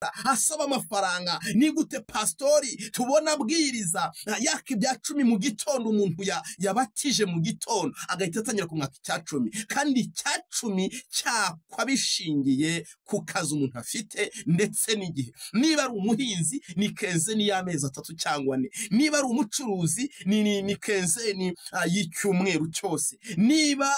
asaba amafaranga. Ni gute pastori tubona abwiriza yaka ibya 10 mu gitondo, umuntu yabatije mu gitondo agahita atangira kumwaka icya 10, kandi icya 10 cyakwa bishingiye ku kazi umuntu afite ndetse n'igihe. Niba ari umuhinzi ni kenzeni y'amezi 3 cyangwa 4, niba ari umucuruzi ni kenzeni y'icyumweru cyose, niba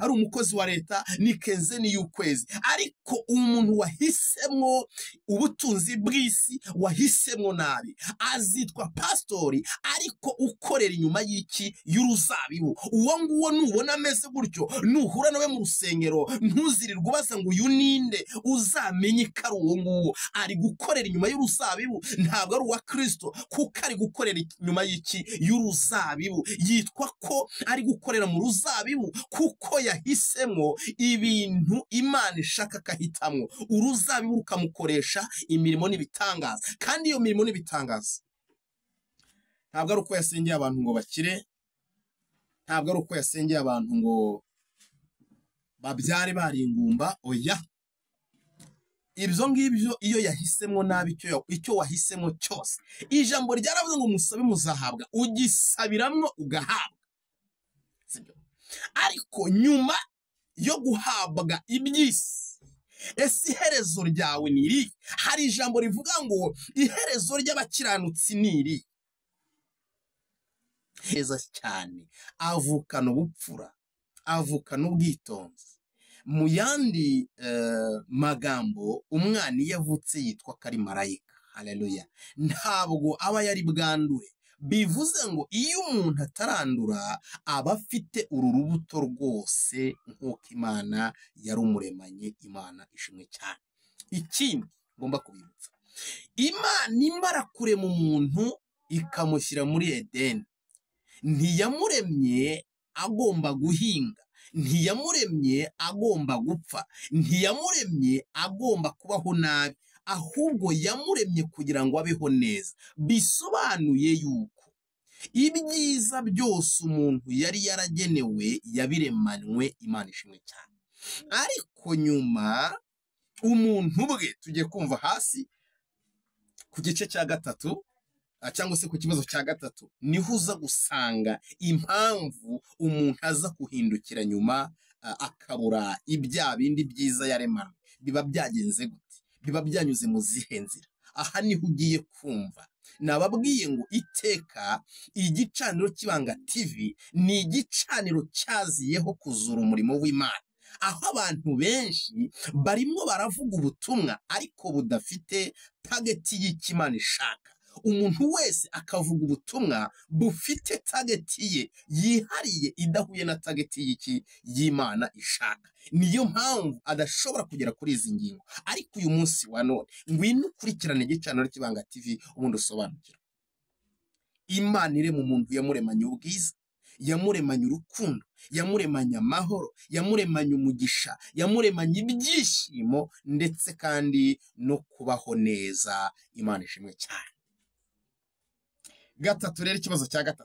ari umukozi wa leta ni kenzeni y'ukwezi. Ariko umuntu wahisemo ubutunzi bw'isi, wahisemo nabi, azitwa pastori ariko ukorera inyuma y'iki? Y'uruzabibu. Uwo nguwo nubona ameze gutyo, nuhura nawe mu rusengero ntuzirirwe ubaza ngo uyu ninde, uzamenye ko ari uwo nguwo ari gukorera inyuma y'uruzabibu, ntabwo ari uwa Kristo, kuko ari gukorera inyuma y'iki? Y'uruzabibu. Yitwa ko ari gukorera mu ruzabibu kuko yahisemo ibintu Imana ishaka akahitamwo. Uruzabibu rukamukoresha imirimo n'ibitangaza, kandi iyo mirimo n'ibitangaza ntabwo ari uko yasengeye abantu ngo bakire, ntabwo ari uko yasengeye abantu ngo babyare baringumba. Oya, ibyo ngibyo iyo yahisemo nabi, icyo wahisemo cyose, ijambo ryaravuze ngo musabe muzahabwa, ugisabiramwo ugahabwa, sibyo? Ariko nyuma yo guhabwa iby'isi, ese iherezo ryawe nirihe? Hari ijambo rivuga ngo iherezo ry'abakiranutsi nirihe. Heza cyane, avukana ubupfura, avukana ubwitonzi. Mu yandi magambo, umwana iyo avutse yitwa ko ari marayika. Haleluya. Ntabwo aba yari bwandure. Bivuze ngo iyo umuntu atarandura aba afite uru rubuto rwose nk'uko Imana yarumuremanye. Imana ishimwe cyane. Ikindi ngomba kubibutsa, Imana imara kurema umuntu ikamushyira muri Edeni, ntiyamuremye agomba guhinga, ntiyamuremye agomba gupfa, ntiyamuremye agomba kubaho nabi, ahubwo yamuremye kugira ngo abeho neza. Bisobanuye yuko ibyiza byose umuntu yari yaragenewe yabiremanywe. Imana ishimwe cyane. Ariko nyuma umuntu bwe, tugiye kumva hasi ku gice cya 3 cyangwa se ku kibazo cya 3, niho uza gusanga impamvu umuntu aza kuhindukira nyuma akabura ibya bindi byiza yaremanywe. Biba byagenze gute? Biba byanyuze mu zihe nzira? Aha niho ugiye kumva. Nababwiye ngo iteka Igicaniro cy'Ibanga TV ni igicaniro cyaziyeho kuzura umurimo w'Imana, aho abantu benshi barimo baravuga ubutumwa ariko budafite tageti y'Imana ishaka. Umuntu wese akavuga ubutumwa bufite tageti ye yihariye idahuye na tageti y'Imana ishaka. Niyo mpamvu adashobora kugera kuri izi ngingo. Ariko uyu munsi wa none ngwino ukurikirane Igicaniro cy'Ibanga TV ubundi usobanukirwe. Imana irema umuntu yamuremanye ubwiza, yamuremanye urukundo, yamuremanye amahoro, yamuremanye umugisha, yamuremanye ibyishimo ndetse kandi no kubaho neza. Imana ishimwe cyane. 3 rero, ikibazo cya 3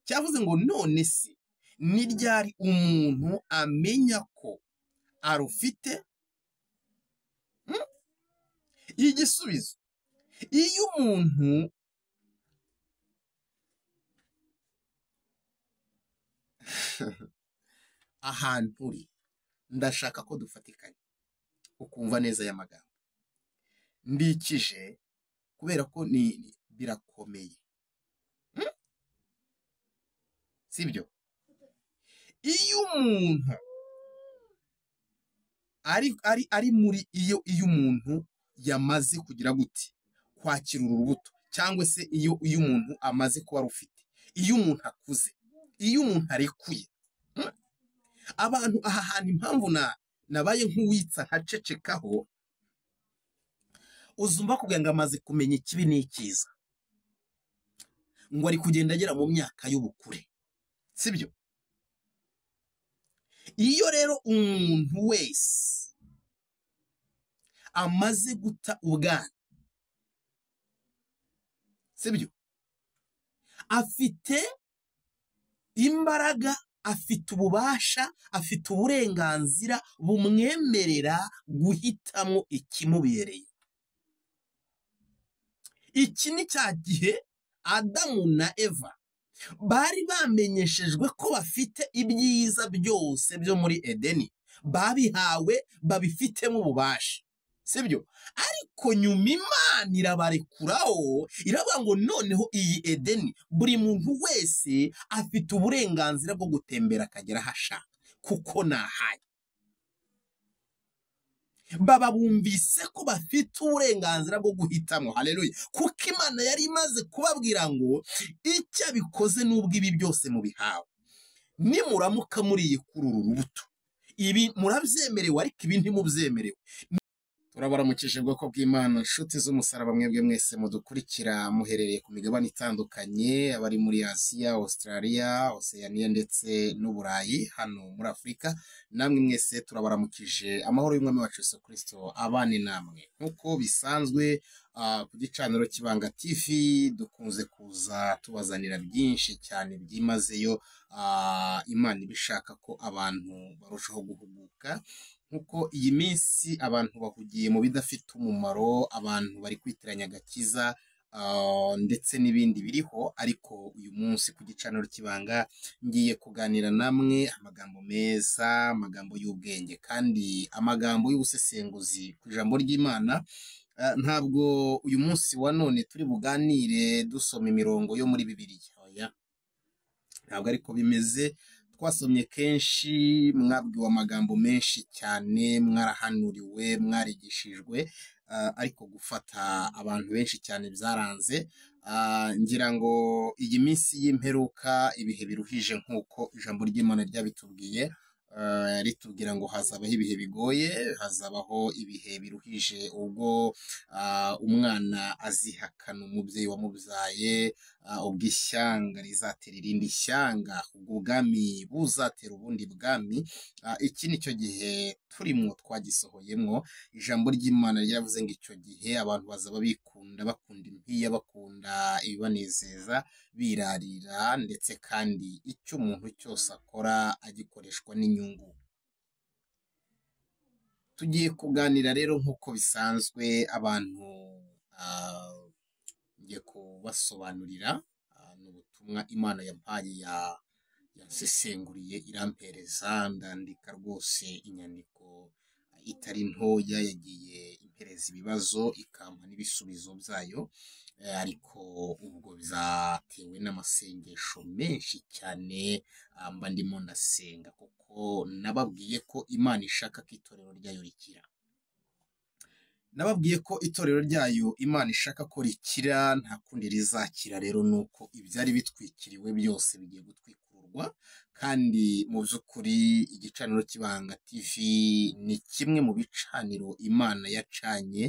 cyavuze ngo none se ni ryari umuntu amenya ko arufite? Igisubizo, iyo umuntu ahantu uri, ndashaka ko dufatikanya ukumva neza aya magambo mbikije, kubera ko birakomeye, sibyo? Iyo umuntu ari muri iyo umuntu yamaze kugira gute? Kwakira urubuto, cyangwa se iyo umuntu amaze kuba rufite, iyo umuntu akuze, iyo umuntu arekuye. Abantu aha hantu impamvu nabaye nk'uwitsa nkacecekaho, uzumva kugira ngo amaze kumenya ikibi n'ikiza, ngo ari kugenda agera mu myaka y'ubukure, sibyo? Iyo rero umuntu wese amaze guta ubwana, sibyo, afite imbaraga, afite ububasha, afite uburenganzira bumwemerera guhitamo ikimubereye. iki ni cya gihe Adamu na Eva bari bamenyeshejwe ko bafite ibyiza byose byo muri Edeni, babihawe babifitemo ububasha, sibyo? Ariko nyuma Imana irabarekuraho, iravuga ngo noneho iyi Edeni buri muntu wese afite uburenganzira bwo gutembera akagera aho ashaka kuko nahaye. Baba bumvise ko bafite uburenganzira bwo guhitamo, haleluya, kuko Imana yari imaze kubabwira ngo icyo bikoze n'ubwo ibi byose mubihawe, nimuramuka muriye kuri uru rubuto, ibi murabyemerewe ariko ibi ntimubyemerewe. Turabaramukije bwoko bw'Imana, inshuti z'umusaraba mwebwe mwese mudukurikira muherereye ku migabane itandukanye, abari muri Asia, Australia, Oceania ndetse n'Uburayi, hano muri Afurika, namwe mwese turabaramukije. Amahoro y'Umwami wacu Yesu Kristo abane namwe. Nkuko bisanzwe ku gicaniro cy'Ibanga TV dukunze kuza tubazanira byinshi cyane byimazeyo, Imana ibishaka ko abantu barushaho guhuguka. Nkuko iyi minsi abantu bahugiye mu bidafite umumaro, abantu bari kwitiranya agakiza ndetse n'ibindi biriho, ariko uyu munsi ku gicaniro cy'Ibanga ngiye kuganira namwe amagambo meza, amagambo y'ubwenge kandi amagambo y'ubusesenguzi ku ijambo ry'Imana. Ntabwo uyu munsi wa none turi buganire dusoma imirongo yo muri Bibiliya, oya, ntabwo ariko bimeze. Twasomye kenshi, mwabwiwe amagambo menshi cyane, mwarahanuriwe, mwarigishijwe, ariko gufata abantu benshi cyane byaranze. Ngira ngo iyi minsi y'imperuka, ibihe biruhije nk'uko ijambo ry'Imana ryabitubwiye, ritubwira ngo hazabaho ibihe bigoye, hazabaho ibihe biruhije ubwo umwana azihakana umubyeyi wamubyaye, ubwo ishyanga rizatera irindi shyanga, ubwo ubwami buzatera ubundi bwami. Iki ni cyo gihe turimo, twagisohoyemo. Ijambo ry'Imana ryavuze ngo icyo gihe abantu bazaba bikunda, bakunda impiya, bakunda ibibanezeza, birarira, ndetse kandi icyo umuntu cyose akora agikoreshwa n'inyungu. Tugiye kuganira rero nk'uko bisanzwe, abantu ngiye kubasobanurira n'ubutumwa Imana yampaye, yansesenguriye, irampereza, ndandika rwose inyandiko itari ntoya, yagiye impereza ibibazo ikampa n'ibisubizo byayo, ariko ubwo byatewe n'amasengesho menshi cyane mba ndimo ndasenga, kuko nababwiye ko Imana ishaka ko itorero ryayo rikira. Nababwiye ko itorero ryayo Imana ishaka ko rikira, nta kundi rizakira rero nuko ibyari bitwikiriwe byose bigiye gutwikurwa. Kandi mu by'ukuri igicaniro cy'Ibanga TV ni kimwe mu bicaniro Imana yacanye,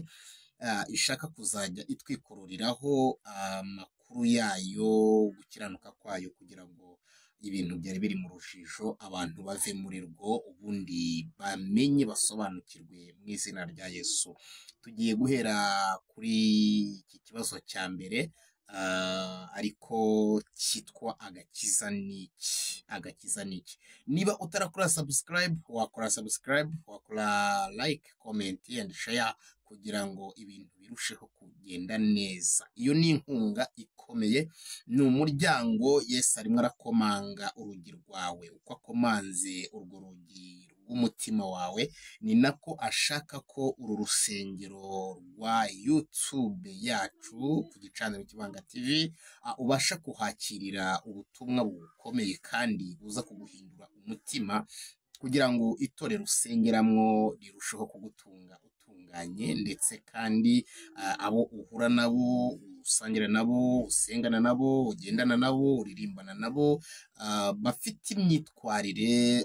ishaka kuzajya itwikururiraho amakuru yayo, gukiranuka kwayo, kugira ngo ibintu byari biri mu rujijo abantu bave muri rwo, ubundi bamenye, basobanukirwe mu izina rya Yesu. Tugiye guhera kuri iki kibazo cya mbere, ariko cyitwa agakiza niki. Agakiza niki? Niba utarakora subscribe, wakora subscribe, wakora like, comment and share, kugira ngo ibintu birusheho kugenda neza. Iyo ni inkunga ikomeye, ni umuryango Yesu arimo arakomanga urugi rwawe. Uko akomanze urwo rugi rw'umutima wawe, ni nako ashaka ko uru rusengero rwa YouTube yacu ku gicaniro cy'Ibanga TV ubasha kuhakirira ubutumwa bukomeye kandi buza kuguhindura umutima, kugira ngo itorero usengeramwo rirusheho kugutunga utunganye, ndetse kandi abo uhura nabo, usangira nabo, usengana nabo, ugendana nabo, uririmbana nabo, bafite imyitwarire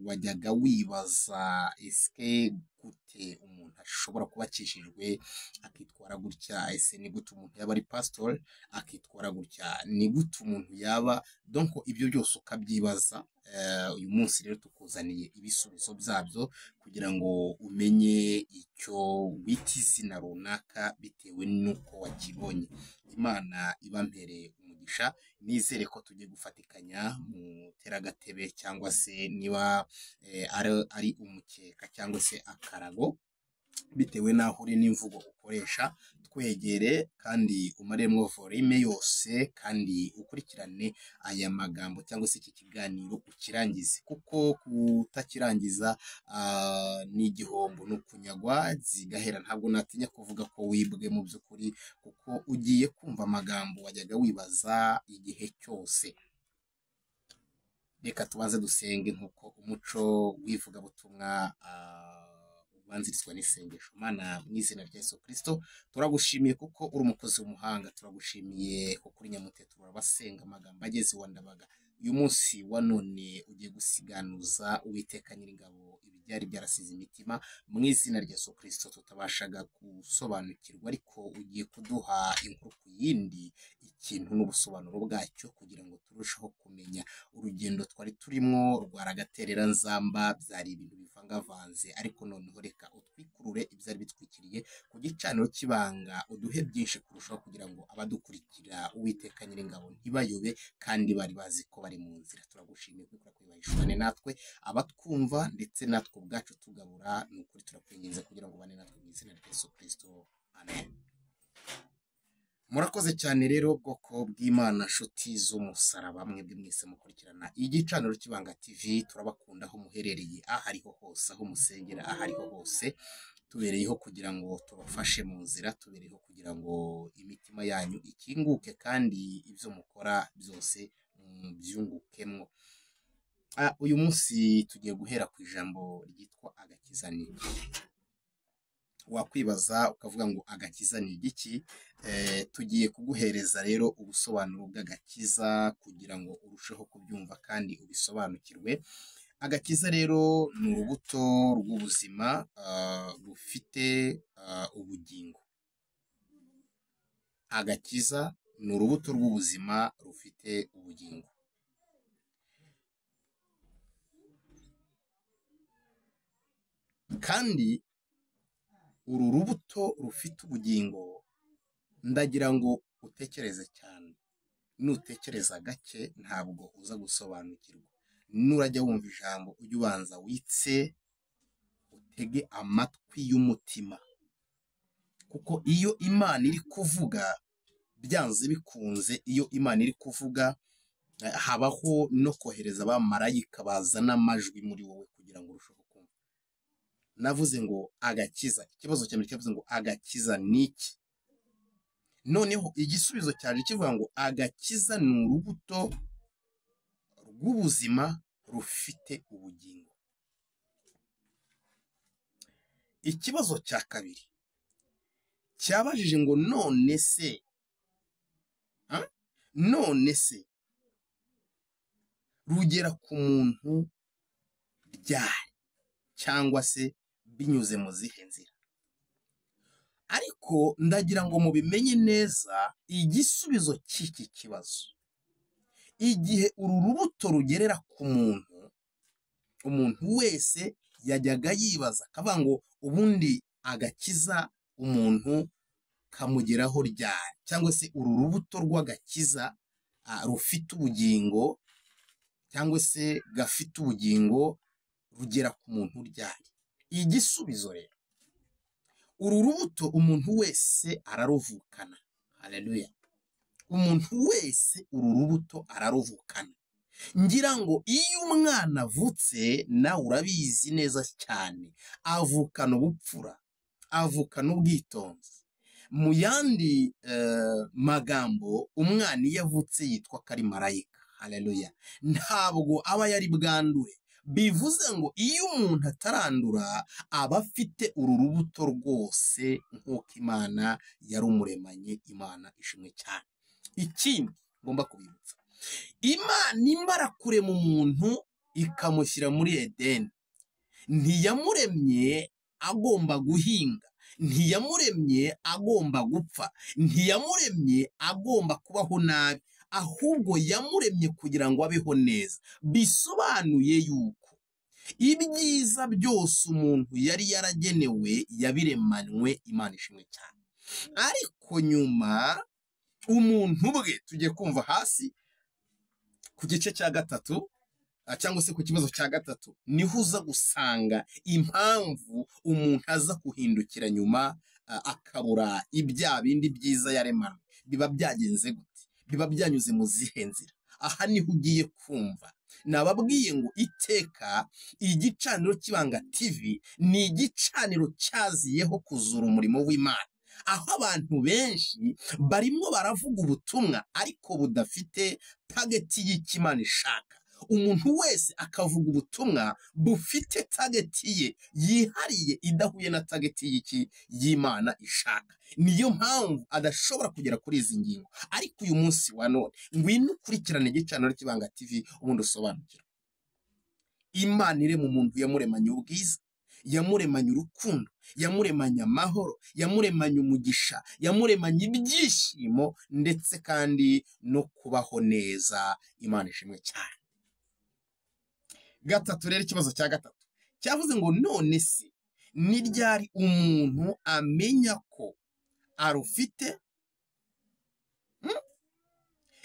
wajyaga wibaza, ese gute umuntu ashobora kuba akishijwe akitwara gutya? Ese ni gute umuntu yaba ari pastor akitwara gutya? Ni gute umuntu yaba, donc ibyo byose ukabyibaza. Uyu munsi rero tukuzaniye ibisubizo byabyo, kugira ngo umenye icyo wita izina runaka bitewe n'uko wakibonye. Imana ibampereye umugisha, nizere ko tugiye gufatikanya mu teragatebe, cyangwa se niba ari umukeka cyangwa se akarago, bitewe n'aho uri n'imvugo ukoresha, twegere kandi umaremwo volume yose kandi ukurikirane aya magambo cyangwa se iki kiganiro ukirangize, kuko kutakirangiza ni igihombo, no kunyagwa zigahera. Ntabwo natinya kuvuga ko wibwe mu by'ukuri, kuko ugiye kumva amagambo wajyaga wibaza igihe cyose. Reka tubanze dusenge nk'uko umuco w'ivugabutumwa ubanzirizwa n'isengesho. Mana, mu izina rya Yesu Kristo, turagushimiye kuko uri umukozi w'umuhanga, turagushimiye kuko uri nyamuteto, turabasenga amagambo ageze iwa Ndabaga. Uyu munsi wa none ugiye gusiganuza Uwiteka Nyiringabo ibyari byarasize imitima, mu izina rya Yesu Kristo tutabashaga gusobanukirwa, ariko ugiye kuduha inkuru ku yindi, ikintu n'ubusobanuro bwacyo, kugira ngo turusheho kumenya. Urugendo twari turimo rwaragaterera nzamba, byari ibintu bivangavanze, ariko noneho reka utwikurure ibyari bitwikiriye ku gicaniro cy'ibanga, uduhe byinshi kurushaho, kugira ngo abadukurikira Uwiteka Nyiringabo ntibayobe, kandi bari bazi ko bari mu nzira. Turagushimiye kwikora kwibahishwane natwe, abatwumva ndetse natwe ubwacu tugabura. Ni ukuri turakwinginze kugira ngo bane natwe mu izina rya Yesu Kristo, amen. Murakoze cyane rero bwoko bw'Imana, nshuti z'umusaraba, mwebwe mwese mukurikirana Igicaniro cy'Ibanga TV. Turabakunda aho muherereye, aho ariho hose, aho musengera, aho ariho hose. Tubereyeho kugira ngo tubafashe mu nzira, tubereyeho kugira ngo imitima yanyu ikinguke, kandi ibyo mukora byose byungukemwo. Uyu munsi tugiye guhera ku ijambo ryitwa agakiza ni iki. Wakwibaza ukavuga ngo agakiza ni igiki? Tugiye kuguhereza rero ubusobanuro bw'agakiza kugira ngo urusheho kubyumva kandi ubisobanukirwe. Agakiza rero ni urubuto rw'ubuzima rufite ubugingo. Agakiza ni urubuto rw'ubuzima rufite ubugingo. Kandi uru rubuto rufite ubugingo, ndagira ngo utekereze cyane. Nutekereza gake ntabwo uza gusobanukirwa. Nurajya wumva ijambo, ujye ubanza witse, utege amatwi y'umutima, kuko iyo Imana iri kuvuga, byanze bikunze, iyo Imana iri kuvuga, habaho no kohereza abamarayika bazana amajwi muri wowe kugira ngo urusheho kumva. Navuze ngo agakiza, ikibazo cyane cyavuze ngo agakiza ni iki? Noneho igisubizo cyaje kivuga ngo agakiza ni urubuto rw'ubuzima rufite ubugingo. Ikibazo cya kabiri cyabajije ngo none se rugera ku muntu ryari, cyangwa se binyuze mu zihe nzira? Ariko ndagira ngo mubimenye neza igisubizo cy'iki kibazo. Igihe uru rubuto rugerera ku muntu, umuntu wese yajyaga yibaza akavuga ngo ubundi agakiza umuntu kamugeraho ryari, cyangwa se uru rubuto rw'agakiza rufite ubugingo, cyangwa se gafite ubugingo rugera ku muntu ryari? Igisubizo rero, uru rubuto umuntu wese araruvukana. Haleluya. Umuntu wese uru rubuto araruvukana. Ngira ngo iyo umwana avutse, nawe urabizi neza cyane, avukana ubupfura, avukana ubwitonzi. Mu yandi magambo, umwana iyo avutse yitwa ko ari marayika. Haleluya. Ntabwo aba yari bwandure. Bivuze ngo iyo umuntu atarandura, aba afite uru rubuto rwose nk'uko Imana yarumuremanye. Imana ishimwe cyane. Ikindi ngomba kubibutsa, Imana imara kurema umuntu ikamushyira muri Edeni, ntiyamuremye agomba guhinga, ntiyamuremye agomba gupfa, ntiyamuremye agomba kubaho nabi, ahubwo yamuremye kugira ngo abeho neza. Bisobanuye yuko ibyiza byose umuntu yari yaragenewe yabiremanywe. Imana ishimwe cyane. Ariko nyuma umuntu bwe, tugiye kumva hasi ku gice cya 3, cyangwa se ku kibazo cya gatatu niho uza gusanga impamvu umuntu aza kuhindukira nyuma akabura ibya bindi byiza yaremanywe. Biba byagenze gute? Biba byanyuze mu zihe nzira? Aha niho ugiye kumva. Nababwiye ngo iteka Igicaniro cy'Ibanga TV ni igicaniro cyaziyeho kuzura umurimo w'Imana, aho abantu benshi barimo baravuga ubutumwa ariko budafite tageti y'Imana ishaka. Umuntu wese akavuga ubutumwa bufite tageti ye yihariye idahuye na tageti y'Imana ishaka. Niyo mpamvu adashobora kugera kuri izi ngingo. Ariko uyu munsi wa none ngwino ukurikirane Igicaniro cy'Ibanga TV ubundi usobanukirwe. Imana irema umuntu yamuremanye ubwiza, yamuremanye urukundo, yamuremanye amahoro, yamuremanye umugisha, yamuremanye ibyishimo ndetse kandi no kubaho neza. Imana ishimwe cyane. Gatatu rero, ikibazo cya gatatu cyavuze ngo none se ni ryari umuntu amenya ko arufite?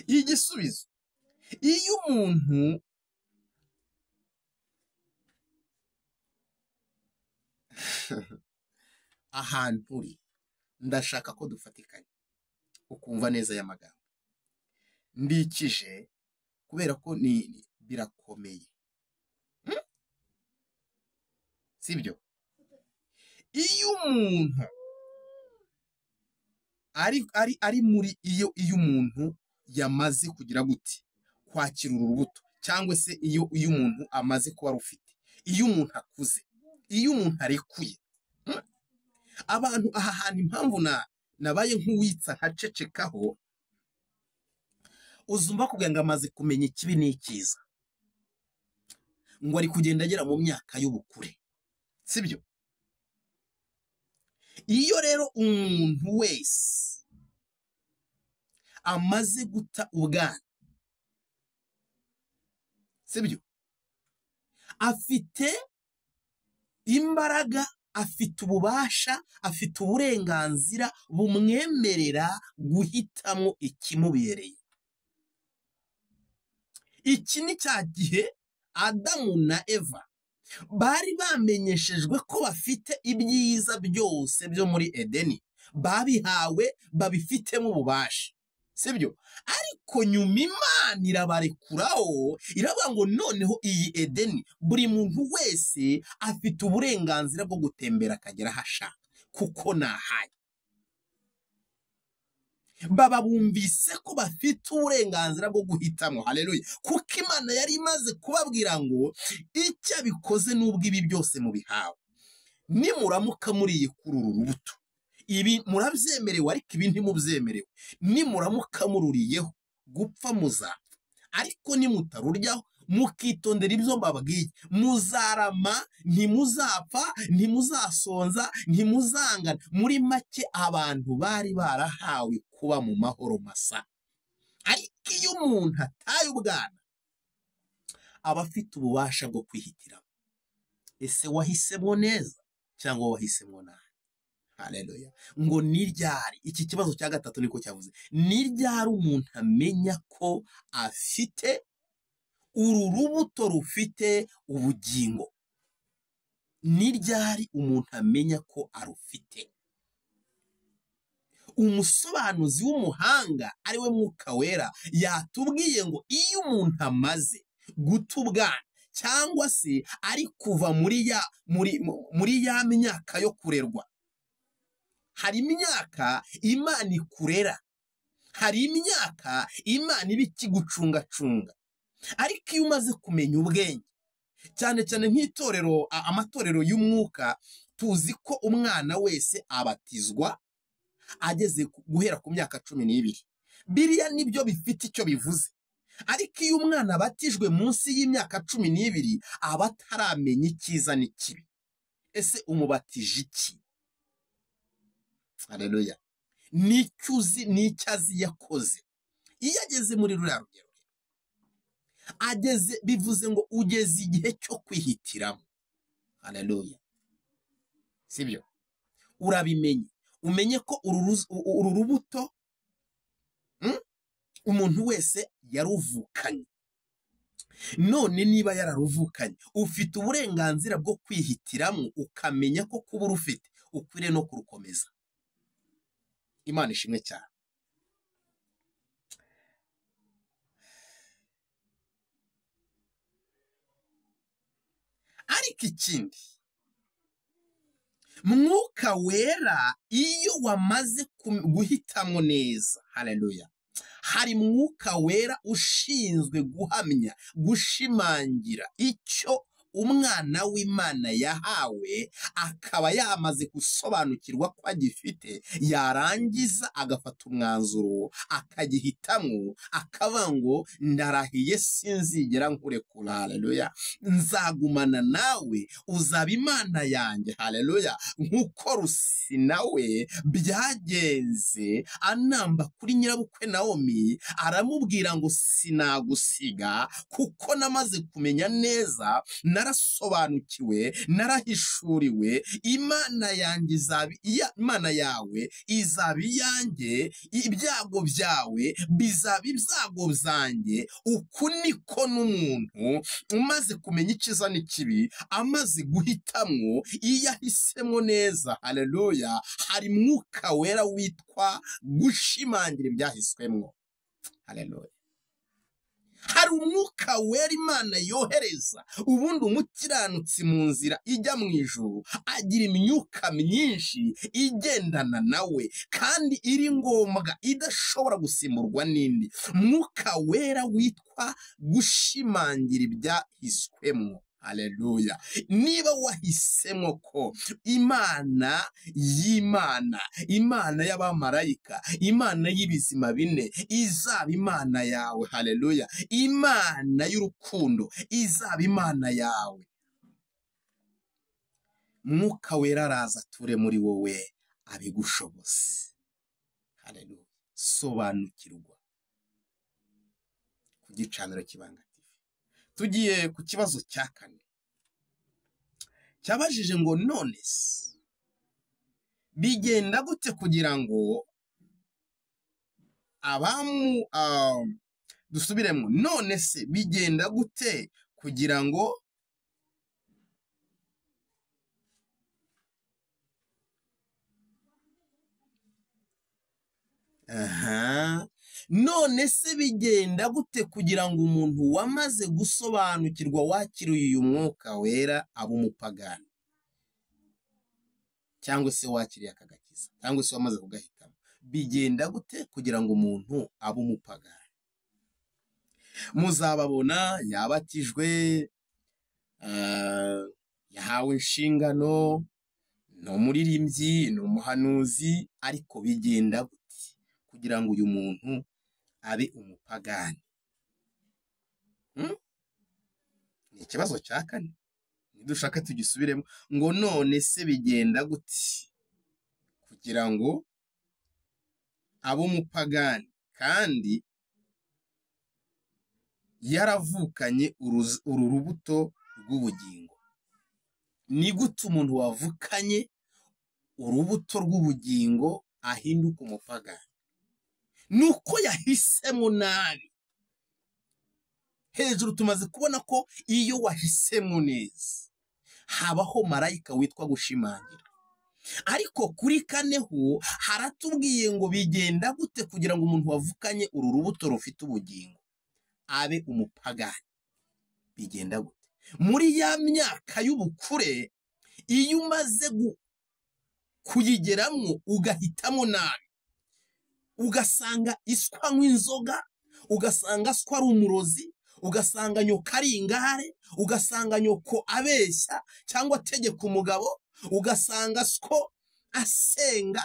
Igisubizo, iyo umuntu ahantu uri ndashaka ko dufatikanya ukumva neza aya magambo mbikije kubera ko ni birakomeye, sibyo? Iyo umuntu ari muri iyo umuntu yamaze kugira gute kwakira urubuto, cyangwa se iyo umuntu amaze kuba rufite, iyo umuntu akuze, iyo umuntu arekuye, abantu aha hantu impamvu nabaye nk'uwitsa nkacecekaho, uzumva kugira ngo amaze kumenya ikibi n'ikiza, ngo ari kugenda agera mu myaka y'ubukure, sibyo? Iyo rero umuntu wese amaze guta ubwana, sibyo, afite imbaraga, afite ububasha, afite uburenganzira bumwemerera guhitamo ikimubereye. Iki ni cya gihe Adamu na Eva bari bamenyeshejwe ko bafite ibyiza byose byo muri Edeni, babihawe, babifitemo ububasha, sibyo? Ariko nyuma Imana irabarekuraho, iravuga ngo noneho iyi Edeni buri muntu wese afite uburenganzira bwo gutembera akagera aho ashaka kuko nahaye. Baba bumvise ko bafite uburenganzira bwo guhitamo. Haleluya. Kuko Imana yari imaze kubabwira ngo icyo bikoze n'ubwo ibi byose mubihawe, nimuramuka muriye kuri uru rubuto, ibi murabyemerewe ariko ibi ntimubyemerewe. Nimuramuka mururiyeho gupfa muzapfa, ariko nimutaruryaho mukitondera ibyo mbabwiye muzarama, ntimuzapfa, ntimuzasonza, ntimuzangana. Muri make abantu bari barahawe kuba mu mahoro masa. Ariko iyo umuntu ataye ubwana, aba afite ububasha bwo kwihitiramo. Ese wahisemo neza cyangwa wahisemo nabi? Haleluya. Ngo ni ryari, iki kibazo cya gatatu niko cyavuze, ni ryari umuntu amenya ko afite uru rubuto rufite ubugingo? Ni ryari umuntu amenya ko arufite? Umusobanuzi w'umuhanga ari we Mwuka Wera yatubwiye ngo iyo umuntu amaze guta ubwana, cyangwa se ari kuva muri ya myaka yo kurerwa. Hari imyaka Imana ikurera, hari imyaka Imana iba ikigucungacunga. Ariko iyo umaze kumenya ubwenge, cyane cyane nk'itorero, amatorero y'umwuka, tuzi ko umwana wese abatizwa ageze guhera ku myaka 12. Biriya nibyo bifite icyo bivuze. Ariko iyo umwana abatijwe munsi y'imyaka 12 aba ataramenya icyiza n'ikibi. Ese umubatije iki? Haleluya. Nicyuzi n'icyazi yakoze. Iyo ageze muri ruriya rugero, ageze, bivuze ngo ugeze igihe cyo kwihitiramo. Haleluya. Sibyo? Urabimenye, umenye ko uru rubuto umuntu wese yaruvukanye. none niba yararuvukanye ufite uburenganzira bwo kwihitiramo ukamenya ko kuba urufite ukwiriye no kurukomeza. Imana ishimwe cyane. Ariko ikindi, Mwuka Wera iyo wamaze guhitamo neza, haleluya, hari Mwuka Wera ushinzwe guhamya, gushimangira icyo umwana w'Imana yahawe, akaba yamaze gusobanukirwa ko agifite, yarangiza agafata umwanzuro akagihitamo, akavuga ngo ndarahiye sinzigera nkurekura, haleluya, nzagumana nawe, uzaba Imana yanjye, haleluya, nk'uko Rusi nawe byagenze anamba kuri nyirabukwe Naomi, aramubwira ngo sinagusiga kuko namaze kumenya neza, narasobanukiwe, narahishuriwe, Imana yanjye izaba Imana yawe, izaba iyanjye, ibyago byawe bizaba ibyago byanjye. Uku niko n'umuntu umaze kumenya icyiza n'ikibi, amaze guhitamo, iyo ahisemo neza, haleluya, hari Mwuka Wera witwa gushimangira ibyahiswemwo, haleluya. Hari Umwuka Wera Imana yohereza, ubundi umukiranutsi mu nzira ijya mu ijuru agira imyuka myinshi igendana nawe, kandi iri ngombwa, idashobora gusimburwa n'indi. Mwuka Wera witwa gushimangira ibyahiswemwo, haleluya. Niba wahisemo ko Imana y'Imana, Imana y'abamarayika, Imana y'ibizima bine izaba Imana yawe, haleluya, Imana y'urukundo izaba Imana yawe, Mwuka Wera araza ature muri wowe abigushoboze, haleluya. Sobanukirwa ku gicaniro kibanga. Tugiye ku kibazo cya kane, cyabajije ngo none se bigenda gute kugira ngo dusubiremo, none se bigenda gute kugira ngo none se bigenda gute kugira ngo umuntu wamaze gusobanukirwa, wakiriye uyu Mwuka Wera abe umupagani, cyangwa se wakiriye akagakiza, cyangwa se wamaze kugahitamo, bigenda gute kugira ngo umuntu abe umupagani? Muzababona yabatijwe, yahawe inshingano, ni umuririmbyi, ni umuhanuzi, ariko bigenda gute kugira ngo uyu muntu abe umupagani? Ni ikibazo cya kane, nidushaka tugisubiremo, ngo none se bigenda gute kugira ngo abe umupagani kandi yaravukanye uru rubuto rw'ubugingo? Ni gute umuntu wavukanye urubuto rw'ubugingo ahinduka umupagani? Nuko yahisemo nabi. Hejuru tumaze kubona ko iyo wahisemo neza habaho marayika witwa gushimangira, ariko kuri kane ho haratubwiye ngo bigenda gute kugira ngo umuntu wavukanye uru rubuto rufite ubugingo abe umupagani? Bigenda gute? Muri ya myaka y'ubukure, iyo umaze kuyigeramo ugahitamo nabi, ugasanga iswa nk'inzoga, ugasanga aswa ari umurozi, ugasanga nyoko ari ingare, ugasanga nyoko abeshya cyangwa ategeka umugabo, ugasanga sko asenga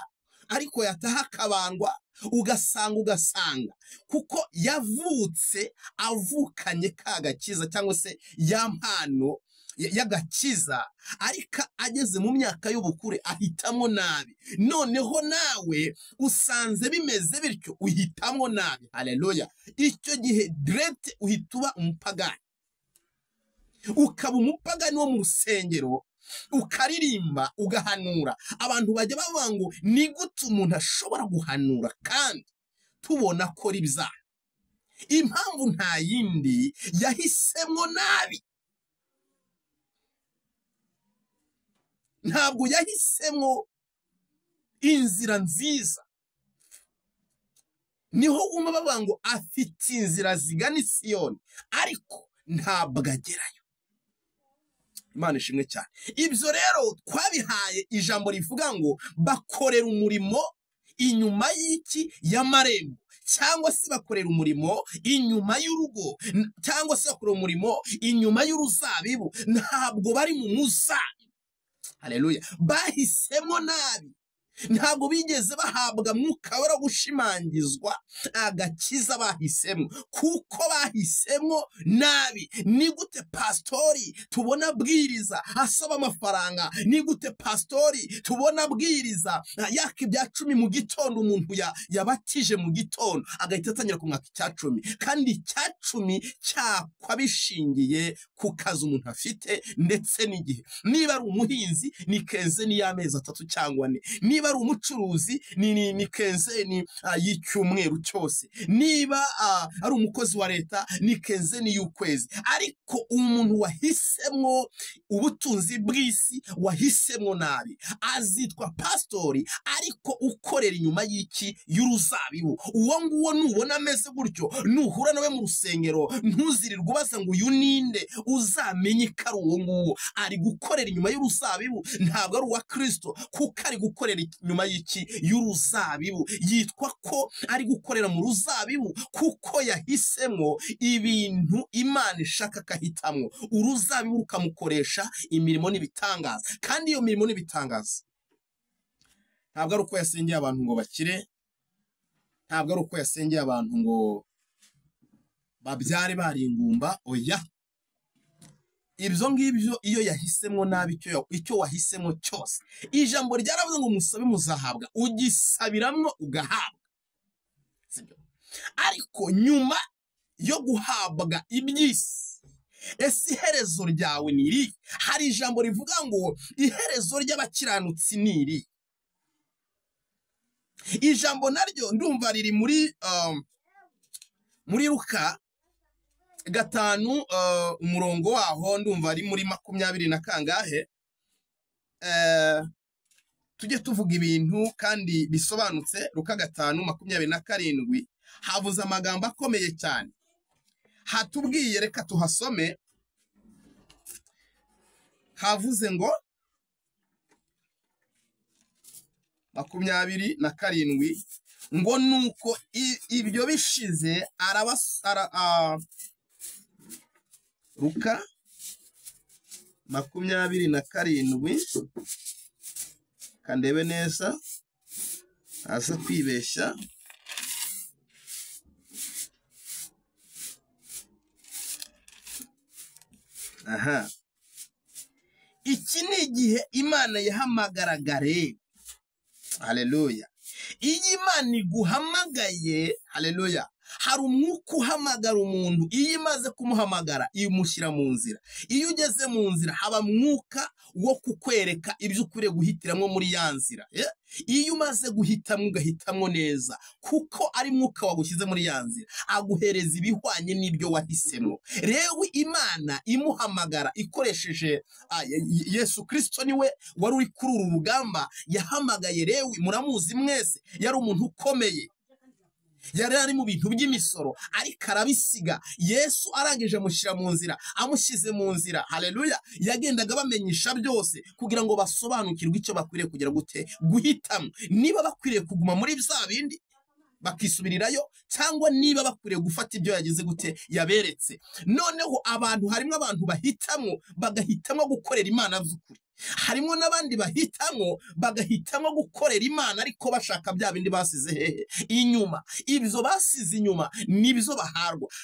ariko yataha akabandwa, ugasanga kuko yavutse avukanye ka gakiza cyangwa se ya mpano y'agakiza, ariko ageze mu myaka y'ubukure ahitamo nabi. Noneho nawe usanze bimeze bityo, uhitamo nabi, haleluya. Icyo gihe direct uhita uba umupagani, ukaba umupagani wo mu rusengero, ukaririmba, ugahanura. Abantu bajya bavuga ngo ni gute umuntu ashobora guhanura kandi tubona ko ribyaha? impamvu nta yindi, yahisemo nabi. Ntabwo yahisemo inzira nziza. Niho umwe bavuga ngo afite inzira zigana i Siyoni, ariko ntabwo agerayo. Imana ishimwe cyane. Ibyo rero twabihaye ijambo rivuga ngo bakorera umurimo inyuma y'iki? Y'amarembo, cyangwa se bakorera umurimo inyuma y'urugo, cyangwa se bakorera umurimo inyuma y'uruzabibu. Ntabwo bari mu muzabibu. Haleluya. Bahisemo nabi. Ntabwo bigeze bahabwa mwuka wera gushimangizwa agakiza bahisemo, kuko bahisemo nabi. Ni gute pastori tubona abwiriza asaba amafaranga? Ni gute pastori tubona abwiriza yaka ibya 10 mu gitondo, umuntu yabatije mu gitondo agahita atangira kumwaka icya 10, kandi icya 10 cyakwa bishingiye ku kazi umuntu afite ndetse n'igihe. Niba ari umuhinzi ni kenzeni y'amezi 3 cyangwa 4, niba ari umucuruzi ni kenzeni y'icyumweru cyose, niba ari umukozi wa leta ni kenzeni y'ukwezi. Ariko umuntu wahisemo ubutunzi bw'isi, wahisemo nabi, azitwa pastori ariko ukorera inyuma y'iki? Y'uruzabibu. Uwo nguwo nubona ameze gutyo, nuhura nawe mu rusengero, ntuzirirwe ubaza ngo uyu ninde, uzamenye ko ari uwo nguwo ari gukorera inyuma y'uruzabibu, ntabwo ari uwa Kristo, kuko ari gukorera inyuma y'iki? Y'uruzabibu. Yitwa ko ari gukorera mu ruzabibu kuko yahisemo ibintu Imana ishaka kahitamo. Uruzabibu rukamukoresha imirimo n'ibitangaza, kandi iyo mirimo n'ibitangaza ntabwo ari uko yasengeye abantu ngo bakire, ntabwo ari uko yasengeye abantu ngo babyare bari ingumba. Oya, ibyo ngibyo iyo yahisemo nabi, icyo wahisemo cyose, ijambo ryaravuze ngo musabe muzahabwa, ugisabiramwo ugahabwa. Ariko nyuma yo guhabwa iby'isi, ese iherezo ryawe ni irihe? Hari ijambo rivuga ngo iherezo ry'abakiranutsi ni irihe. Ijambo naryo ndumva riri muri Luka 5 umurongo waho ndumva ari muri 20 na kangahe. Tujye tuvuga ibintu kandi bisobanutse. Luka 5:27 havuze amagambo akomeye cyane, hatubwiye, reka tuhasome. Havuze ngo 27 ngo nuko ibyo bishize Luka 27 kandebe neza aza kwibeshya. Aha, iki ni igihe Imana yahamagaraga. Haleluya. Iyo Imana iguhamagaye, haleluya, hari umwuka uhamagara umuntu. Iyo imaze kumuhamagara imushyira mu nzira. Iyo ugeze mu nzira haba mwuka wo kukwereka ibyo ukwiriye guhitiramo muri ya nzira. Iyo umaze guhitamo ugahitamo neza, kuko ari mwuka wagushyize muri ya nzira, aguhereza ibihwanye n'ibyo wahisemo. Rero Imana imuhamagara ikoresheje Yesu Kristo, niwe wari uri kuri uru rugamba. Yahamagaye Lewi, muramuzi mwese, yari umuntu ukomeye, yari ari mu bintu by'imisoro, ariko arabisiga. Yesu arangije amushyira mu nzira. Amushyize mu nzira, haleluya, yagendaga bamenyesha byose kugira ngo basobanukirwe icyo bakwiriye kugira gute guhitamo. Niba bakwiriye kuguma muri bya bindi bakisubirirayo, cyangwa niba bakwiriye gufata ibyo yagize gute yaberetse. Noneho abantu, harimo abantu bahitamo bagahitamo gukorera Imana by'ukuri, harimo n'abandi bahitamo bagahitamo gukorera Imana ariko bashaka bya bindi basize hehe inyuma. Ibyo basize inyuma nibyo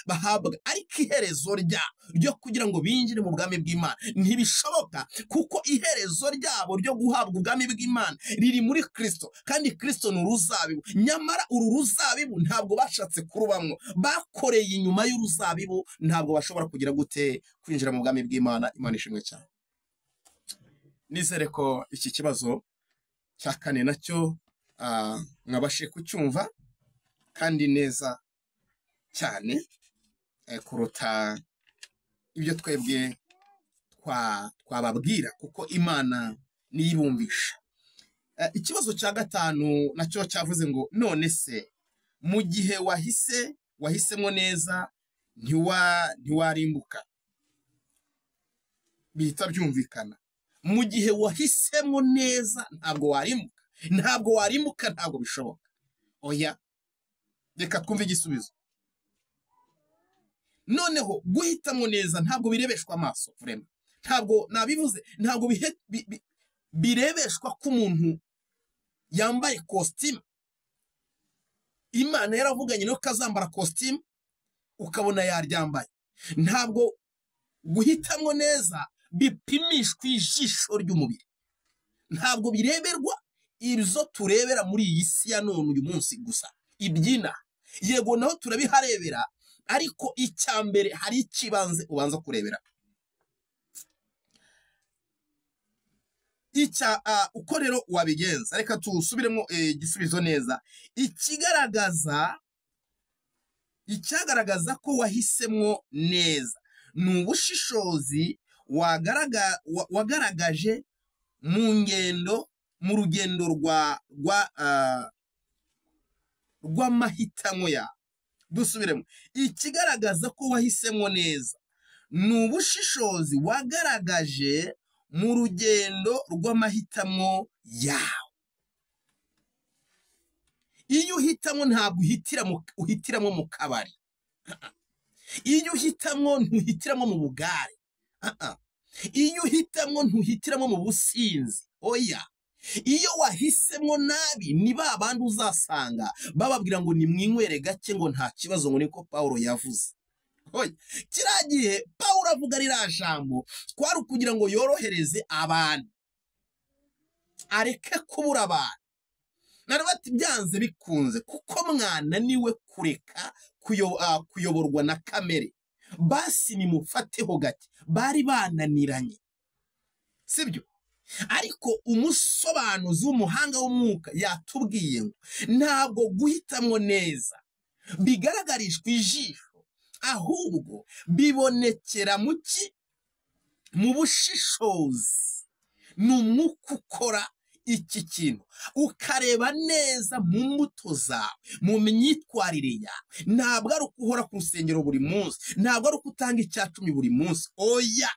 bahabwa, ariko iherezo ryo kugira ngo binjire mu bwami bw'Imana ntibishoboka, kuko iherezo ryabo ryo guhabwa ubwami bw'Imana riri muri Kristo, kandi Kristo ni uruzabibu. Nyamara uru ruzabibu ntabwo bashatse kurubamwo, bakoreye inyuma y'uruzabibu, ntabwo bashobora kugira gute kwinjira mu bwami bw'Imana. Imana ishimwe cyane. Nizere ko iki kibazo cya 4 nacyo mwabashe kucyumva kandi neza cyane kuruta ibyo twebwe twababwira, kuko Imana niyibumvisha. Ikibazo cya gatanu nacyo cyavuze ngo none se mu gihe wahisemo neza ntiwarimbuka. Bihita byumvikana, mu gihe wahisemo neza ntabwo warimbuka, ntabwo bishoboka. Oya, reka twumve igisubizo. Noneho guhitamo neza ntabwo birebeshwa amaso, vraiment ntabwo nabivuze, ntabwo birebeshwa ko umuntu yambaye costume. Imana yaravuganye no kazambara costume ukabona yaryambaye. Ntabwo guhitamo neza bipimishwa ijisho ry'umubiri, ntabwo bireberwa ibyo turebera muri iyi si ya none uyu munsi gusa. Ibyina yego naho turabiharebera, ariko icya mbere hari ikibanze ubanza kurebera. Uko rero wabigenza, reka tusubiremo igisubizo neza. Icyagaragaza ko wahisemo neza ni ubushishozi wagaragaje mu rugendo rw'amahitamo yawe. Dusubiremo, ikigaragaza ko wahisemo neza ni ubushishozi wagaragaje mu rugendo rw'amahitamo yawe. Iyo uhitamo ntabwo uhitiramo mu kabari. Iyo uhitamo ntuhitiramo mu bugare. Iyo uhitamo ntuhitiramo mu businzi. Oya, iyo wahisemo nabi ni ba bandi uzasanga bababwira ngo nimwinywere gake ngo nta kibazo, ngo niko Pawulo yavuze. Oya, kiriya gihe Pawulo avuga ririya jambo twari kugira ngo yorohereze abantu, areke kubura abantu. Narabati byanze bikunze kuko mwananiwe kureka kuyoborwa na kamere, basi nimufateho gake. Bari bananiranye, sibyo? Ariko umusobanuzi w'umuhanga w'umwuka yatubwiye ngo ntabwo guhitamo neza bigaragarishwa ijisho, ahubwo bibonekera mu bushishozi. Ni umwuka ukora iki kintu, ukareba neza mu mbuto zawe, mu myitwarire yawe. Ntabwo ari ukuhora ku rusengero buri munsi, ntabwo ari ukutanga icyacumi buri munsi. Oya,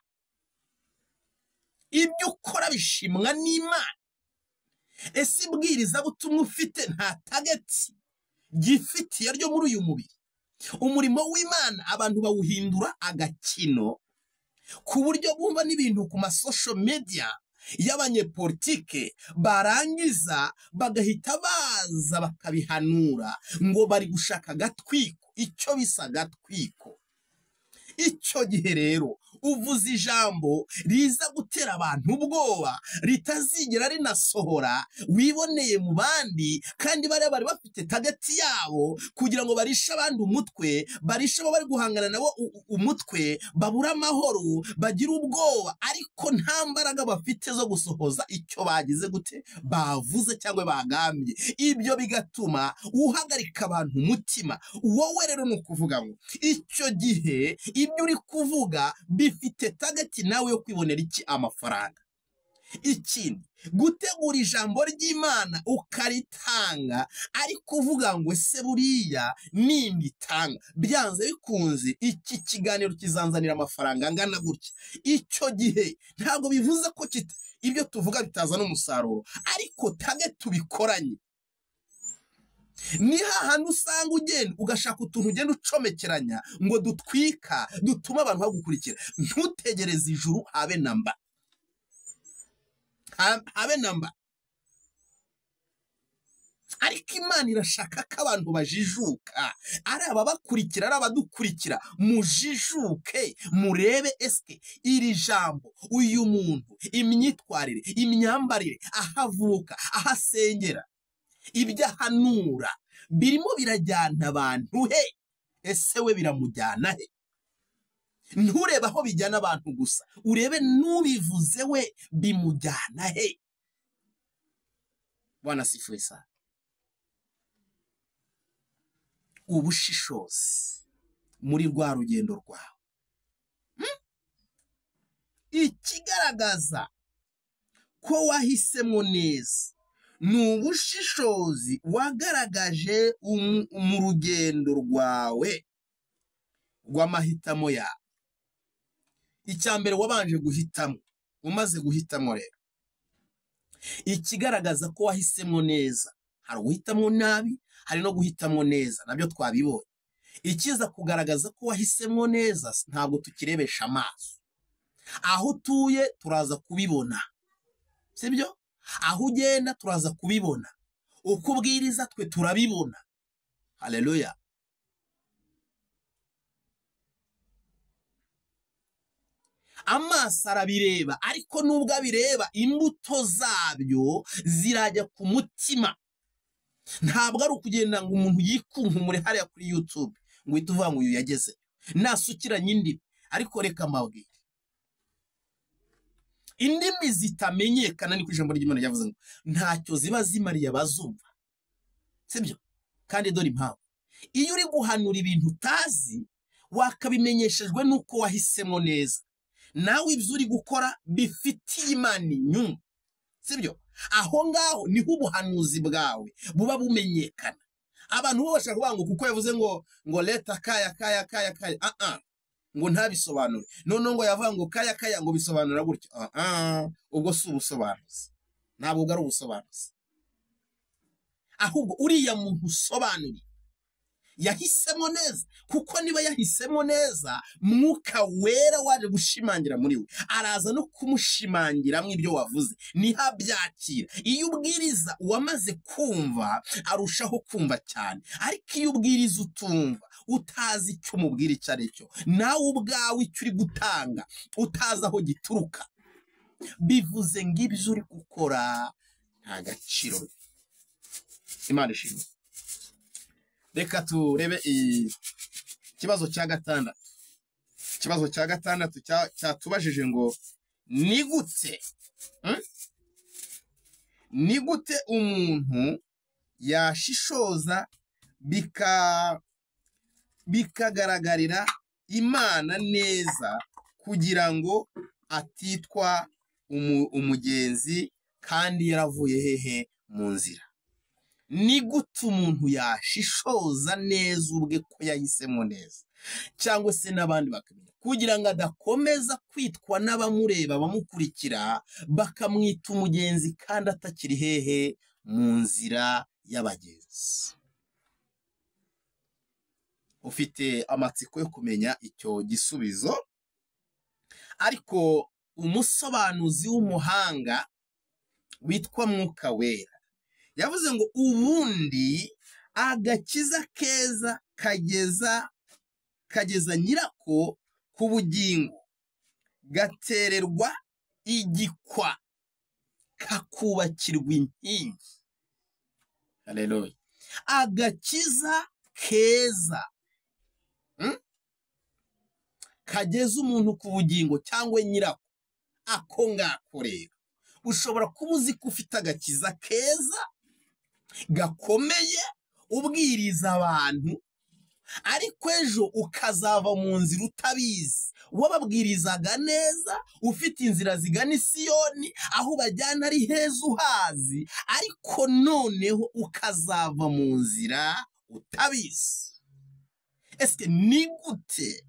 ibyo ukora bishimwa n'Imana. Ese ibwiriza butumwa ufite nta tageti gifitiye ryo muri uyu mubiri? Umurimo w'Imana abantu bawuhindura agakino, ku buryo bumva n'ibintu ku masosho media y'abanyepolitike, barangiza bagahita baza bakabihanura ngo bari gushaka agatwiko, icyo bisa agatwiko. Icyo gihe rero uvuze ijambo riza gutera abantu ubwoba, ritazigera rinasohora, wiboneye mu bandi, kandi bari bafite tageti yabo kugira ngo barishe abandi umutwe, barishe abo bari guhangana nabo umutwe, babura amahoro, bagira ubwoba, ariko nta mbaraga bafite zo gusohoza icyo bagize gute bavuze cyangwa bagambye. Ibyo bigatuma uhagarika abantu umutima. Wowe rero ni ukuvuga ngo icyo gihe ibyo uri kuvuga bifite tageti nawe yo kwibonera iki? Amafaranga. Ikindi, gutegura ijambo ry'Imana ukaritanga, ariko uvuga ngo ese buriya nimbitanga byanze bikunze iki kiganiro kizanzanira amafaranga angana gutya. Icyo gihe ntabwo bivuze ko ibyo tuvuga bitazana umusaruro, ariko tageti tubikoranye. Ni hahandi usanga ugenda ugashaka utuntu ugenda ucomekeranya ngo dutwika, dutuma abantu bagukurikira. Ntutegereze ijuru habe namba, habe namba. Ariko Imana irashaka ko abantu bajijuka, ari ababakurikira, ari abadukurikira. Mujijuke, murebe eske iri jambo, uyu muntu, imyitwarire, imyambarire, ahavuka, ahasengera, ibyo ahanura birimo birajyana abantu he? Ese we biramujyana he? Nturebe aho bijyana abantu gusa, urebe n'ubivuze we bimujyana he? Bwana sifuwe sana. Ubushishozi muri rwa rugendo rwawe. Ikigaragaza ko wahisemo neza ni ubushishozi wagaragaje mu rugendo rwawe rw'amahitamo yawe. Icyambere wabanje guhitamo, umaze guhitamo rero ikigaragaza ko wahisemo neza. Hari guhitamo nabi, hari no guhitamo neza, nabyo twabibonye. Ikiza kugaragaza ko wahisemo neza ntabwo tukirebesha amaso. Aho utuye turaza kubibona, sibyo? Aho ugenda turaza kubibona, uko ubwiriza twe turabibona. Haleluya. Amaso arabireba, ariko nubwo abireba imbuto zabyo zirajya ku mutima. Ntabwo ari ukugenda ngo umuntu yikunkumure hariya kuri YouTube ngo uhite uvuga ngo uyu yageze nasukiranye indimi. Ariko reka mbabwire, indimi zitamenyekana ni ku ijambo ry'Imana ryavuze ngo ntacyo ziba zimariye abazumva, sibyo? Kandi dore impamvu, iyo uri guhanura ibintu utazi wakabimenyeshejwe nuko wahisemo neza. Nawe ibyo uri gukora bifitiye Imana inyungu, sibyo? Aho ngaho niho ubuhanuzi bwawe buba bumenyekana. Abantu bo bashaka kuvuga ngo kuko yavuze ngo leta kaya ngo ntabisobanure, none ngo yavuga ngo kaya ngo bisobanura gutyo. Ubwo si ubusobanuzi, ntabwo ari ubusobanuzi. Ahubwo uriya muntu usobanuriye yahisemo neza, kuko niba yahisemo neza Mwuka Wera waje gushimangira muri we, araza no kumushimangira mu ibyo wavuze, niho abyakira. Iyo ubwiriza uwamaze kumva arushaho kumva cyane, ariko iyo ubwiriza utumva, utazi icyo umubwira icyo ari cyo, nawe ubwawe icyo uri gutanga utazi aho gituruka, bivuze ngo ibyo uri gukora nta gaciro. Imana ishimwe. Reka turebe ikibazo cya gatandatu. Ikibazo cya gatandatu cyatubajije ngo ni gute umuntu yashishoza bikagaragarira Imana neza kugira ngo atitwa umugenzi kandi yaravuye hehe mu nzira. Ni gute umuntu yashishoza neza ubwe ko yahisemo neza, cyangwa se n'abandi bakamenya, kugira ngo adakomeza kwitwa n'abamureba bamukurikira bakamwita umugenzi kandi atakiri hehe mu nzira y'abagenzi. Ufite amatsiko yo kumenya icyo gisubizo, ariko umusobanuzi w'umuhanga witwa Mwuka Wera yavuze ngo ubundi agakiza keza kageza nyirako ku bugingo, gatererwa igikwa, kakubakirwa inkingi. Haleluya. Agakiza keza kageza umuntu ku bugingo cyangwa nyirako, ako ngako rero ushobora kuba uzi ko ufite agakiza keza gakomeye ubwiriza abantu, ariko ejo ukazava mu nzira utabizi. Wababwirizaga neza, ufite inzira zigana i Siyoni, aho bajyana ari heza uhazi, ariko noneho ukazava mu nzira utabizi. Ese ni gute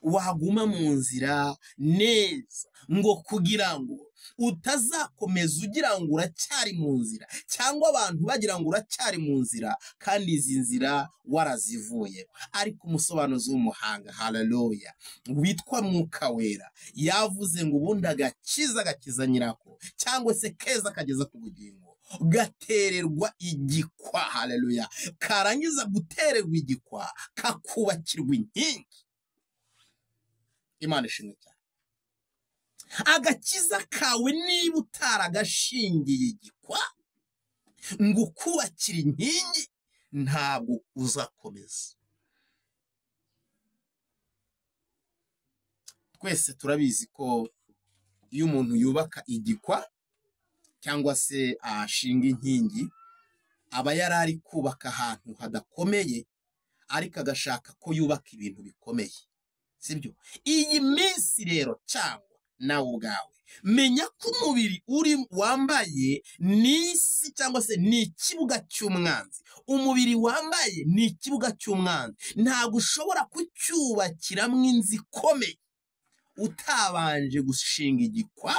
waguma mu nzira neza ngo kugira ngo utazakomeza ugira ngo uracyari mu nzira, cyangwa abantu bagira ngo uracyari mu nzira kandi izi nzira warazivuye? Ariko umusobanuzi w'umuhanga, haleluya, witwa Mwuka Wera yavuze ngo ubundi agakiza nyirako cyangwa se keza kageza ku bugingo gatererwa igikwa. Haleluya. Karangiza gutererwa igikwa kakubakirwa inkingi. Imana ishimwe cyane. Agakiza kawe niba utaragashingiye igikwa ngo ukubakire inkingi, ntabwo uzakomeza. Twese turabizi ko iyo umuntu yubaka igikwa cyangwa se ashinga inkingi, aba yarari kubaka ahantu hadakomeye, ariko agashaka ko yubaka ibintu bikomeye, sibyo? Iyi minsi rero cyangwa nawe ubwawe menya ko umubiri uri wambaye n'isi cyangwa se ni ikibuga cy'umwanzi. Umubiri wambaye ni ikibuga cy'umwanzi. Ntabwo ushobora kucyubakiramo inzu ikomeye utabanje gushinga igikwa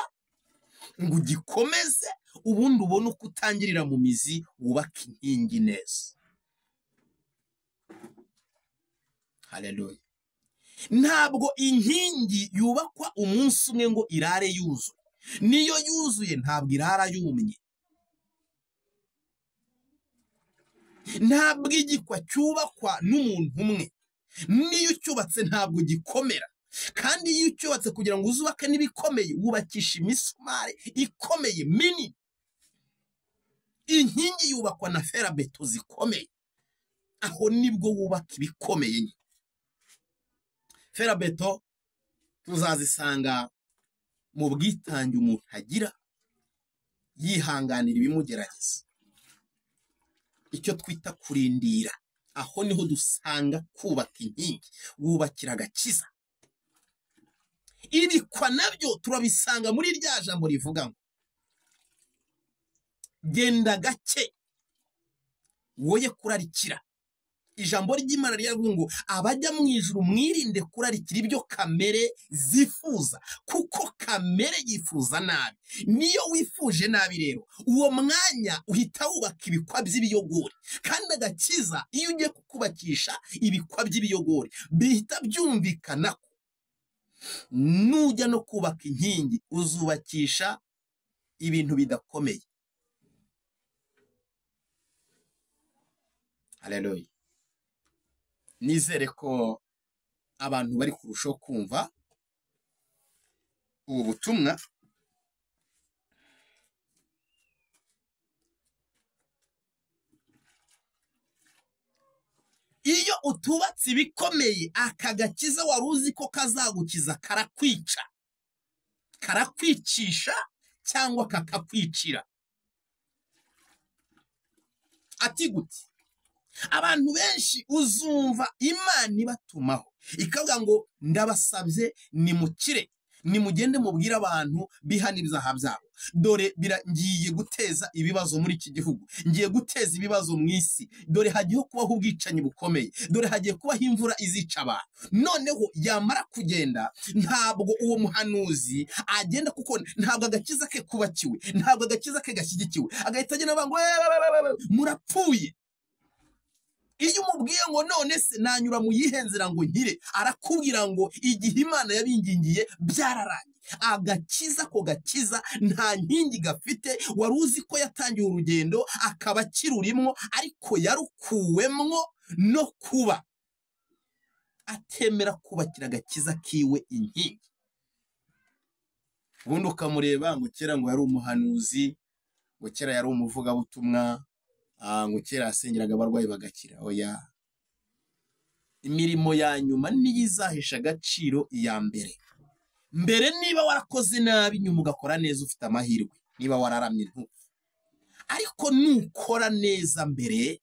ngo ugikomeze, ubundi ubone uko utangirira mu mizi wubaka inkingi neza. Haleluya. Ntabwo inkingi yubakwa umunsi umwe ngo irare yuzuye. Niyo yuzuye ntabwo irara yumye. Ntabwo igikwa cyubakwa n'umuntu umwe. Niyo ucyubatse ntabwo gikomera. Kandi iyo ucyubatse kugira ngo uzubake n'ibikomeye, wubakisha imisumari ikomeye minini. Inkingi yubakwa na ferabeto zikomeye. Aho nibwo wubaka ibikomeye. Ferabeto tuzazisanga mu bwitange umuntu agira yihanganira ibimugerageza, icyo twita kurindira. Aho niho dusanga kubaka inkingi, wubakira agakiza. Ibikwa nabyo turabisanga muri rya jambo rivuga ngo genda gake woye kurarikira. Ijambo ry'Imana riravuga ngo abajya mu ijuru mwirinde kurarikira ibyo kamere zifuza, kuko kamere yifuza nabi. Niyo wifuje nabi rero, uwo mwanya uhita wubaka ibikwa by'ibiyogori. Kandi agakiza iyo ugiye kukubakisha ibikwa by'ibiyogori bihita byumvikana ko nujya no kubaka inkingi uzubakisha ibintu bidakomeye. Haleluya. Nizere ko abantu bari kurushaho kumva ubu butumwa. Iyo utubatse ibikomeye, aka gakiza wari uzi ko kazagukiza karakwica, karakwicisha cyangwa kakakwicira. Ati gute? Abantu benshi uzumva Imana ibatumaho ikavuga ngo ndabasabye nimukire, nimugende mubwire abantu bihanira ibyaha byabo. Dore ngiye guteza ibibazo muri iki gihugu, ngiye guteza ibibazo mu isi. Dore hagiye kubaho ubwicanyi bukomeye, dore hagiye kubaho imvura izica abantu. Noneho yamara kugenda, ntabwo uwo muhanuzi agenda, kuko ntabwo agakiza ke kubakiwe, ntabwo agakiza ke gashyigikiwe. Agahita agenda avuga ngo murapfuye. Iyo umubwiye ngo none se nanyura mu yihenzera ngo nkire, arakubwira ngo igihe Imana yabingingiye byararangiye. Agakiza ko gakiza nta nkingi gafite. Wari uzi ko yatangiye urugendo akaba akirurimo, ariko yarukuwemwo no kuba atemera kubakira agakiza kiwe inkingi. Ubundi ukamureba ngo kera ngo yari umuhanuzi, ngo kera yari umuvugabutumwa, ngo kera yasengeraga abarwayi bagakira. Oya, imirimo ya nyuma niyo izahesha agaciro iya mbere. Mbere niba warakoze nabi, nyuma ugakora neza, ufite amahirwe. Niba wararamye ntupfe. Ariko nukora neza mbere,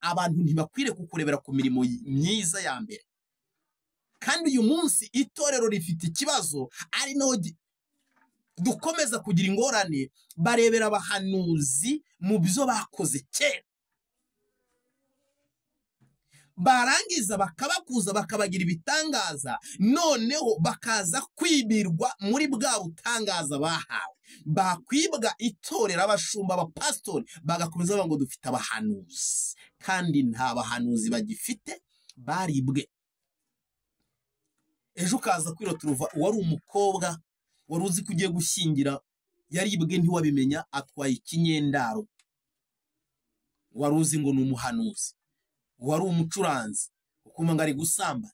abantu ntibakwiriye kukurebera ku mirimo myiza ya mbere. Kandi uyu munsi itorero rifite ikibazo, ari naho dukomeza kugira ingorane. Barebera abahanuzi mu byo bakoze kera, barangiza bakabakuza bakabagira ibitangaza, noneho bakaza kwibirwa muri bwa butangaza bahawe. Bakwibwa itorero, abashumba, abapasitori bagakomeza bavuga ngo dufite abahanuzi, kandi nta bahanuzi bagifite, baribwe. Ejo ukaza kwiroturuva wari umukobwa wari uzi ko ugiye gushyingira, yaribwe ntiwabimenya, atwaye ikinyendaro. Wari uzi ngo ni umuhanuzi, wari umucuranzi ukumva ngo ari gusamba,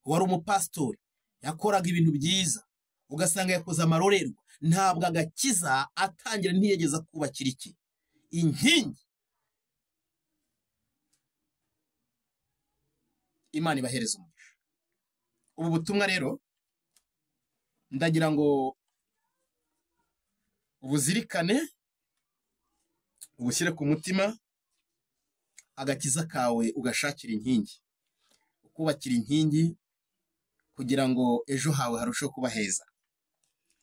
wari umupasitori yakoraga ibintu byiza, ugasanga yakoze amarorerwa. Ntabwo agakiza atangira ntiyegeza kubakira iki inkingi. Imana ibahereza umugisha. Ubu butumwa rero ndagira ngo ubuzirikane, ubushyire ku mutima. Agakiza kawe ugashakira inkingi. kukubakira inkingi kugira ngo ejo hawe harusheho kuba heza.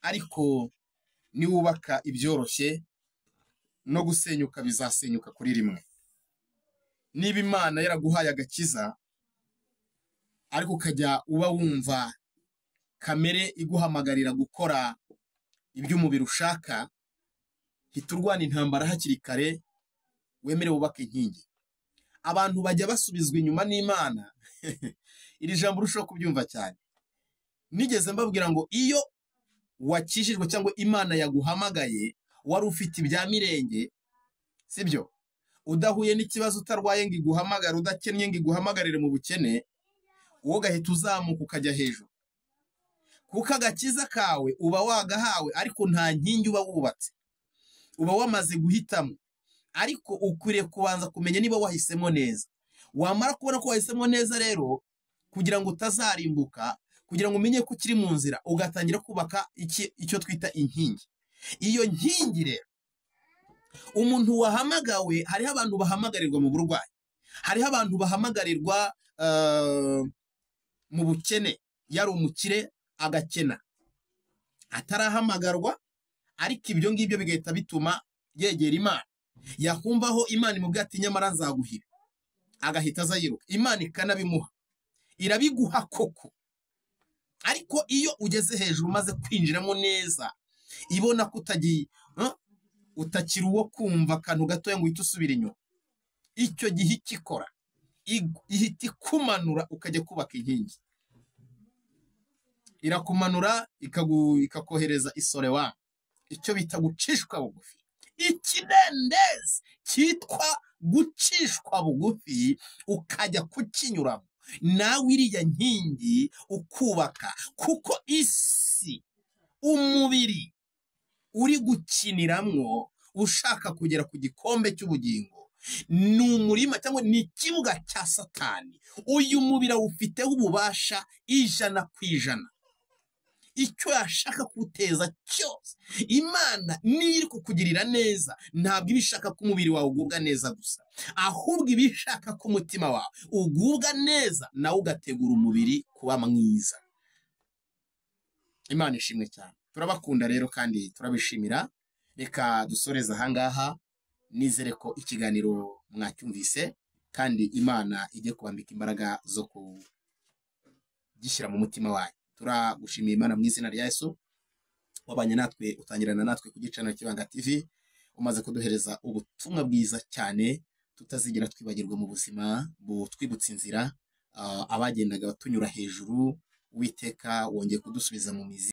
Ariko niwubaka ibyoroshye no gusenyuka bizasenyuka kuri rimwe. Niba Imana yaraguhaye agakiza ariko ukajya uba wumva kamere iguhamagarira gukora ibyo umubiri ushaka, hita urwana intambara hakiri kare, wemere wubake inkingi. Abantu bajya basubizwa inyuma n'Imana iri jambo urushaho kubyumva cyane. Nigeze mbabwira ngo iyo wakijijwe cyangwa Imana yaguhamagaye wari ufite ibya mirenge, sibyo, udahuye n'ikibazo, utarwaye ngo iguhamagare, udakennye ngo iguhamagarire mu bukene, wowe ugahita uzamuka ukajya hejuru, kuko agakiza kawe uba wagahawe ariko nta nkingi uba wubatse, uba wamaze guhitamo. Ariko ukwiriye kubanza kumenya niba wahisemo neza. Wamara kubona ko wahisemo neza rero, kugira ngo utazarimbuka, kugira ngo umenye ko ukiri mu nzira, ugatangira kubaka icyo twita inkingi. Iyo nkingi rero, umuntu wahamagawe, hariho abantu bahamagarirwa mu burwayi, hariho abantu bahamagarirwa mu bukene, yari umukire agakena atarahamagarwa, ariko ibyo ngibyo bigahita bituma yegera Imana. Yakumvaho Imana imubwira ati nyamara nzaguhira, agahita aza yiruka. Imana ikanabimuha, irabiguha koko. Ariko iyo ugeze hejuru umaze kwinjiramo neza, ibona ko utakiri uwo kumva akantu gatoya ngo uhite usubira inyuma, icyo gihe ikikora ihita ikumanura ukajya kubaka inkingi. Irakumanura ikakohereza isorewa, icyo bita gucishwa bugufi. Ikidendezi cyitwa gucishwa bugufi, ukajya kukinyuramo nawe iriya nkingi ukubaka, kuko isi, umubiri uri gukiniramwo ushaka kugera ku gikombe cy'ubugingo, ni umurima cyangwa ni ikibuga cya Satani. Uyu mubiri awufiteho ububasha 100%. Icyo yashaka kuteza cyose, Imana niri kukugirira neza, ntabwo ibishaka ko umubiri wawe ugubwa neza gusa, ahubwo ibishaka ko umutima wawe ugubwa neza, nawe ugategura umubiri kuba mwiza. Imana ishimwe cyane. Turabakunda rero kandi turabishimira. Reka dusoreze ahangaha, nizere ko ikiganiro mwacyumvise kandi Imana ijye kubambika imbaraga zo kugishyira mu mutima wawe. Turagushimiye Imana mu izina rya Yesu, wabanye natwe, utangirana natwe ku Gicaniro cy'Ibanga TV, umaze kuduhereza ubutumwa bwiza cyane tutazigira twibagirwa mu buzima, butwibutsa inzira, abagendaga batunyura hejuru. Uwiteka wongeye kudusubiza mu mizi.